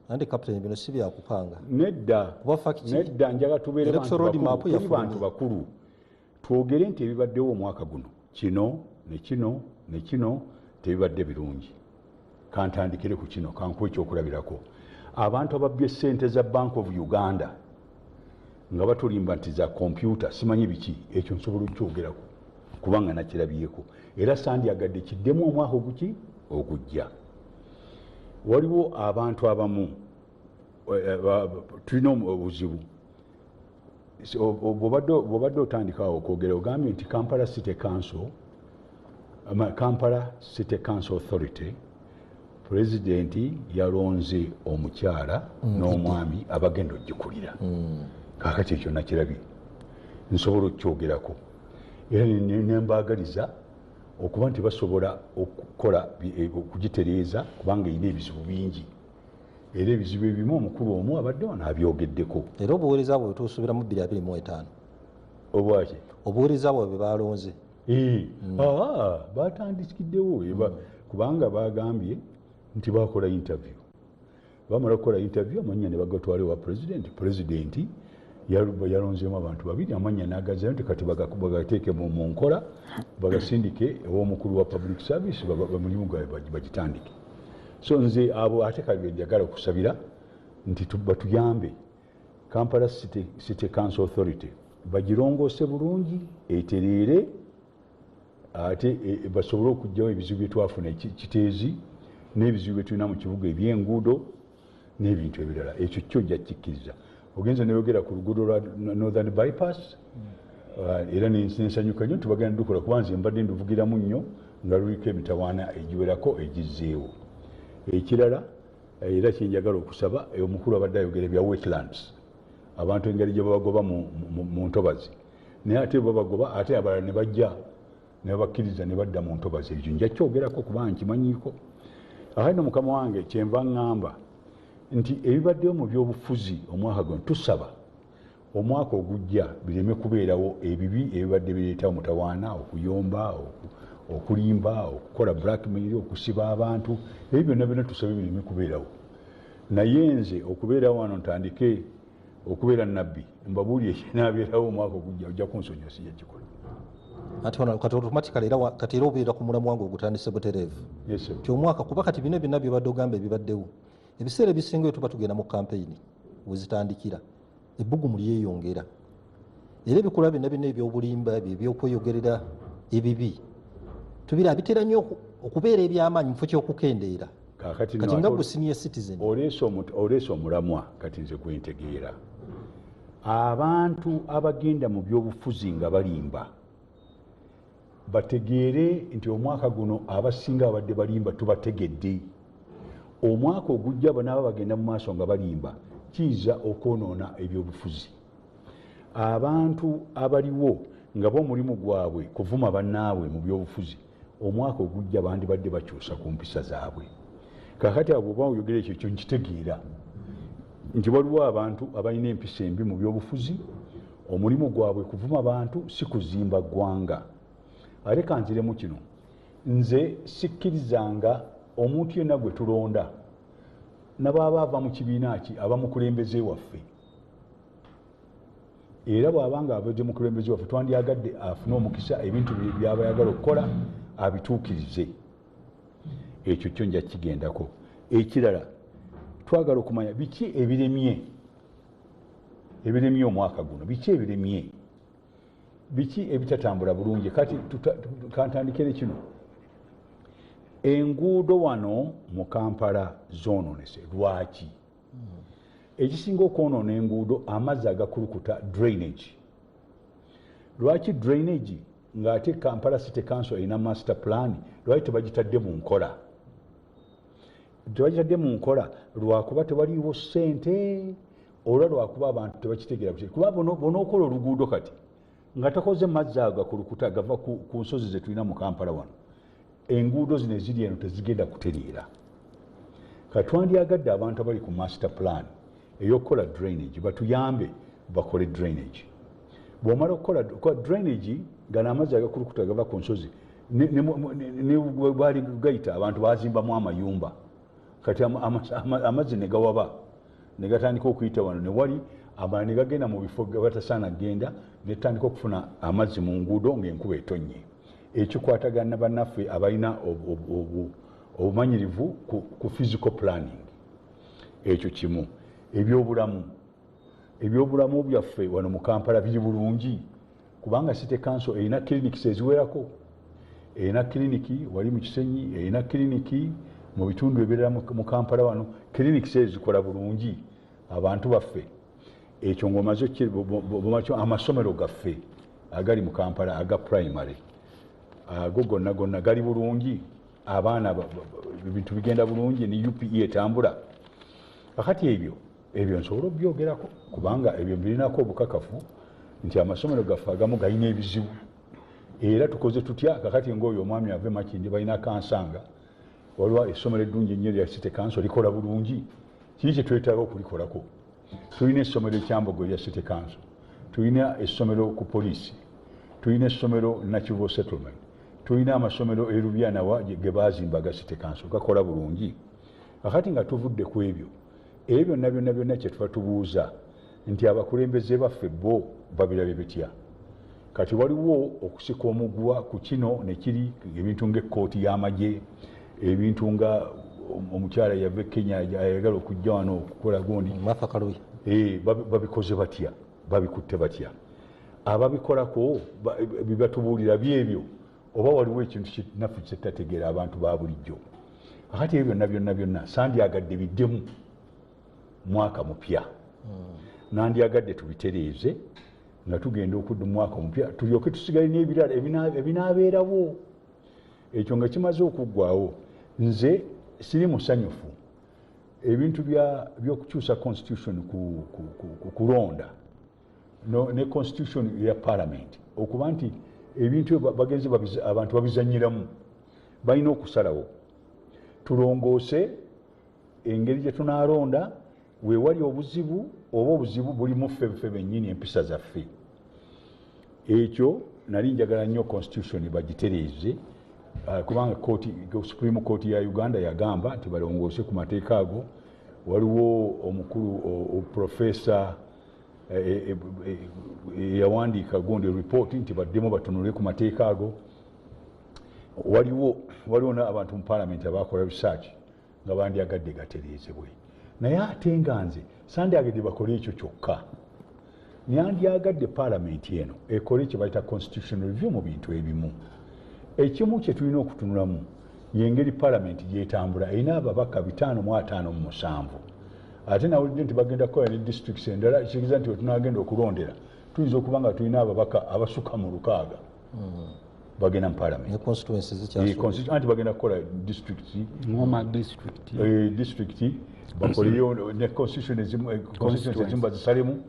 Andi Captain bino si byakupanga. Nedda njagala tubeere bantu bakulu. Twogere nti ebibaddewo omwaka guno kino ne kino ne kino tebibadde birungi. Kantandikire ku kino kankuwa ekyokulabirako. Abantu ababbye ssente za Bank of Uganda nga batulimba nti za kompyuta simanyi biki, ekyo nsobola okukyogerako kubanga nakirabyeko era sandyagadde kiddemu omwaka ogujja. Waliwo abantu abamu tulina obuzibu. Bw'obadde otandikawo okwogera ogambye nti Kampala City Council Authority Pulezidenti yalonze omukyala n'omwami abagenda ogikulira. Kaakati ekyo nakirabye nsobola okukyogerako era nembaagaliza okuba nti basobola okukola okugitereeza kubanga erina ebizibu bingi era ebizibu ebimu omukulu omu abadde wano abyogeddeko. Era obuweereza bwe tusuubira mu 2025 obwaki obuweereza bwe balonze batandikiddewo kubanga bagambye nti bakola interview. Bamala kukola interview amanya ne bagatwala wa pulezidenti yalonzeemu abantu babiri amanya n'agazayo nti kati bagateeke mu nkola bagasindike ew'omukulu wa public service bamulimu gwabwe bagitandike. So nze abo ate kali njagala okusabira nti batuyambe Kampala City Council Authority bagirongoose bulungi etereere ate basobole okugyawo ebizibu bye twafuna ekiteezi n'ebizibu bye tulina mu kibuga eby'enguudo n'ebintu ebirala. Ekyo kyo ojja kikkiriza ogenza neyogera ku luguudo lwa Northern Bypass era nensanyuka nnyo tubagenda dukola kuba nze mbadde nduvugiramu nnyo nga luliko emitawaana egiwerako egizzeewo. Ekirala era kyenjagala okusaba omukulu abadde ayogera bya wetlands, abantu engeri gye babagoba mu ntobazi, naye ate babagoba ate abalala ne bajja ne babakkiriza ne badda mu ntobazi. Ekyo nja kyogerako kuba nkimanyiiko. Ate no mukama wange kyenva ŋŋamba nti ebibaddeyo mu byobufuzi omwaka guno tusaba omwaka ogujja bireme kubeerawo ebibi ebibadde bireetawo mutawaana, okuyomba, okulimba, okukola blackmail, okusiba abantu, ebyo byonna byonna tusabe bireme kubeerawo. Naye nze okubeerawo wano ntandike okubeera nabbi mbabuulire kinaabeerawo omwaka ogujja ojja kunsonyiwa sijja kikola. Ate ono kati automatically era kati era obeera ku mulamwa wange ogutandise butereevu ti omwaka kuba kati bino byonna byobadde ogamba ebibaddewo ebiseera ebisinga tuba tugenda mu kampeyini wezitandikira ebbugumu lyeyongera era ebikula byonna byonna ebyobulimba ebyokweyogerera ebibi tubira bitera nnyo okubeera ebyamaanyi mu kifo ky'okukendeera kati nga gwe senior citizen oleese omulamwa kati nze gwentegeera abantu abagenda mu byobufuzi nga balimba bategeere nti omwaka guno abasinga abadde balimba tubategedde. Omwaka ogujja banaaba bagenda mu maaso nga balimba kiyinza okwonoona ebyobufuzi. Abantu abaliwo nga b'omulimu gwabwe kuvuma bannaabwe mu byobufuzi omwaka ogujja bandibadde bakyusa ku mpisa zaabwe. Kakati abo bwoba oyogera ekyo kyo nkitegeera nti waliwo abantu abalina empisa embi mu byobufuzi, omulimu gwabwe kuvuma bantu si kuzimba ggwanga. Ate kanziremu kino, nze sikkirizanga omuntu yenna gwe tulonda nabaaba ava mu kibiina ki aba mukulembeze waffe, era bw'abanga avudde mukulembeze waffe twandyagadde afune omukisa ebintu byaba yagala okukola abituukirize. Ekyo kyo nja kigendako. Ekirala twagala okumanya biki ebiremye omwaka guno, biki ebiremye, biki ebitatambula bulungi. Kati kantandikire kino, enguudo wano mu Kampala zoononese. Lwaki? Ekisinga okwonoona enguudo amazzi agakulukuta drainage. Lwaki drainage ng'ate Kampala City Council erina master plan lwaki tebagitadde mu nkola? Tebagitadde mu nkola lwakuba tewaliiwo ssente olwa lwakuba abantu tebakitegeera butegeera. Kuba bonookola oluguudo kati nga takoze mazzi ago gakulukuta gava ku nsozi ze tulina mu Kampala wano, enguudo zino eziri eno tezigenda kutereera. Katwandyagadde abantu abali ku master plan ey'okukola drainage batuyambe bakole drainage. Bw'omala okukola drainage gano amazzi agakulukuta gava ku nsozi ne baali gayita abantu bazimbamu amayumba, kati amazzi ne gawaba ne gatandika okuyita wano ne wali abalala ne gagenda mu bifo batasaana genda ne tutandika okufuna amazzi mu nguudo ng'enkuba etonnye. Ekikwatagana bannaffe abalina obumanyirivu ku physical planning. Ekyo kimu. Ebyobulamu byaffe wano mu Kampala biri bulungi kubanga City Council erina clinics eziwerako. Erina kliniki wali mu Kisenyi, erina kliniki mu bitundu ebirala mu Kampala wano. Clinics ezikola bulungi abantu baffe. Ekyo ng'omaze amasomero gaffe agali mu Kampala aga primary ago gonna gali bulungi, abaana ebintu bigenda bulungi, ne UPE etambula. Kakati ebyo nsobola obyogerako kubanga ebyo birinako obukakafu nti amasomero gaffe agamu galina ebizibu era tukoze tutya. Kakati ng'oyo omwami ave Makindi balina kansanga, waliwo essomero eddungi ennyo lya City Council likola bulungi. Kiki kye twetaaga okulikolako? Tulina essomero ekyambogo lya City Council, tulina essomero ku poliisi, tulina essomero Nakivubo Settlement, tulina amasomero e Lubyanawa ge baazimba ga City Council gakola bulungi. Kakati nga tuvudde ku ebyo byonna kye tuba tubuuza nti abakulembeze baffe bo babirabe bitya? Kati waliwo okusika omugwa ku kino ne kiri ebintu ng'ekkooti y'amagye, ebintu nga omukyala yava Kenya ayagala okujja wano okukola gundi Martha Kaluuya, babikoze batya? Babikutte batya? Ababikolako bibatubuulira byebyo oba waliwo ekintu naffe kyetategeera abantu ba bulijjo? Akati ebyo byonna sandyagadde biddemu mwaka mupya nandyagadde tubitereeze nga tugenda okudda mu mwaka omupya tulyoke tusigale n'ebirala ebinaabeerawo. Ekyo nga kimaze okuggwawo, nze siri musanyufu ebintu by'okukyusa constitution ku kulonda ne constitution ya parliament okuba nti ebintu bagenzi abantu babizanyiramu balina okusalawo tulongoose engeri gye tunaalonda weewali obuzibu oba obuzibu buli mu ffe bennyini empisa zaffe. Ekyo nali njagala nnyo constitution bagitereeze kubanga Supreme Court ya Uganda yagamba nti balongoose ku mateeka ago. Waliwo omukulu Professor yawandiika gundi report nti baddemu batunule ku mateeka ago. Waliwo n'abantu mu parliament abakola research nga bandyagadde gatereezebwe. Naye ate nga nze sandyagadde bakole ekyo kyokka. Nandyagadde parliament eno ekole kye bayita constitutional review mu bintu ebimu. Ekimu kye tulina okutunulamu yengeri parliament gyetambula erina ababaka 557 ate nawulidde nti bagenda kukola ne districts endala ekitegeeza nti wetunagenda okulondera tuyinza okuba nga tulina ababaka abasuka mu 6 bagenda mu parliament anti bagenda kukola districts bakoleyo ne constitution ezimu bazisalemu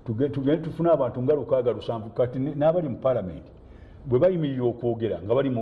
tugende tufune abantu nga 607 kati n'abali mu parliament bwe bayimirira okwogera nga bali